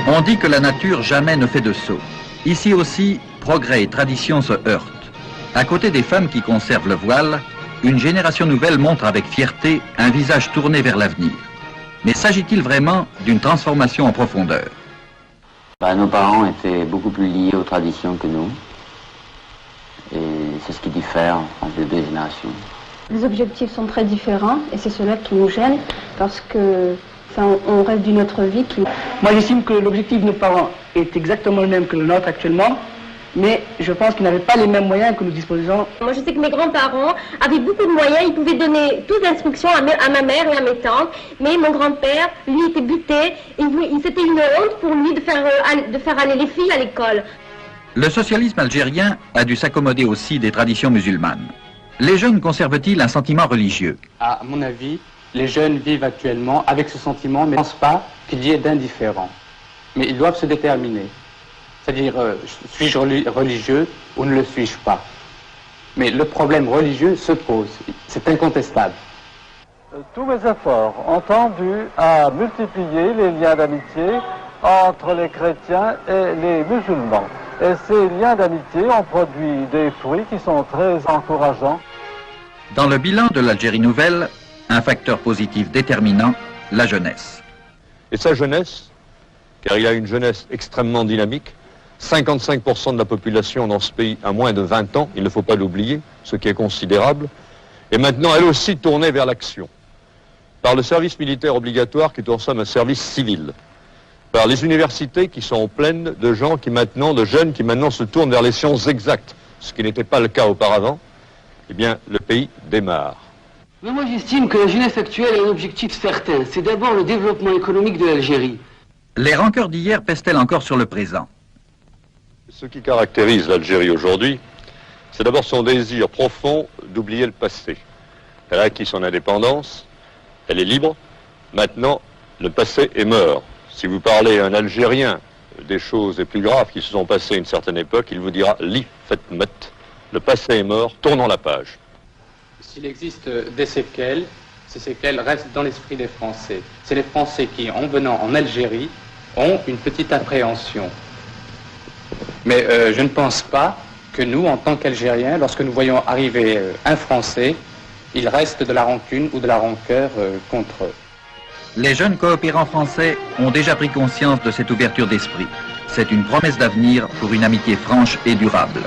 On dit que la nature jamais ne fait de saut. Ici aussi, progrès et tradition se heurtent. À côté des femmes qui conservent le voile, une génération nouvelle montre avec fierté un visage tourné vers l'avenir. Mais s'agit-il vraiment d'une transformation en profondeur? Nos parents étaient beaucoup plus liés aux traditions que nous. Et c'est ce qui diffère entre les deux générations. Les objectifs sont très différents et c'est cela qui nous gêne parce que on rêve d'une autre vie qui... Moi j'estime que l'objectif de nos parents est exactement le même que le nôtre actuellement, mais je pense qu'ils n'avaient pas les mêmes moyens que nous disposons. Moi je sais que mes grands-parents avaient beaucoup de moyens, ils pouvaient donner toutes les instructions à ma mère et à mes tantes, mais mon grand-père, lui, était buté, c'était une honte pour lui de faire aller les filles à l'école. Le socialisme algérien a dû s'accommoder aussi des traditions musulmanes. Les jeunes conservent-ils un sentiment religieux? À mon avis, les jeunes vivent actuellement avec ce sentiment, mais je ne pense pas qu'il y ait d'indifférent. Mais ils doivent se déterminer. C'est-à-dire, suis-je religieux ou ne le suis-je pas? Mais le problème religieux se pose, c'est incontestable. Tous mes efforts ont tendu à multiplier les liens d'amitié entre les chrétiens et les musulmans. Et ces liens d'amitié ont produit des fruits qui sont très encourageants. Dans le bilan de l'Algérie nouvelle, un facteur positif déterminant, la jeunesse. Et sa jeunesse, car il y a une jeunesse extrêmement dynamique, 55% de la population dans ce pays a moins de 20 ans, il ne faut pas l'oublier, ce qui est considérable, et maintenant elle aussi tournée vers l'action, par le service militaire obligatoire qui est en somme un service civil, par les universités qui sont pleines de gens de jeunes qui maintenant se tournent vers les sciences exactes, ce qui n'était pas le cas auparavant, eh bien le pays démarre. Mais moi j'estime que la jeunesse actuelle a un objectif certain, c'est d'abord le développement économique de l'Algérie. Les rancœurs d'hier pèsent-elles encore sur le présent? Ce qui caractérise l'Algérie aujourd'hui, c'est d'abord son désir profond d'oublier le passé. Elle a acquis son indépendance, elle est libre, maintenant le passé est mort. Si vous parlez à un Algérien des choses les plus graves qui se sont passées à une certaine époque, il vous dira « li fetmet », le passé est mort, tournons la page. S'il existe des séquelles, ces séquelles restent dans l'esprit des Français. C'est les Français qui, en venant en Algérie, ont une petite appréhension. Mais je ne pense pas que nous, en tant qu'Algériens, lorsque nous voyons arriver un Français, il reste de la rancune ou de la rancœur contre eux. Les jeunes coopérants français ont déjà pris conscience de cette ouverture d'esprit. C'est une promesse d'avenir pour une amitié franche et durable.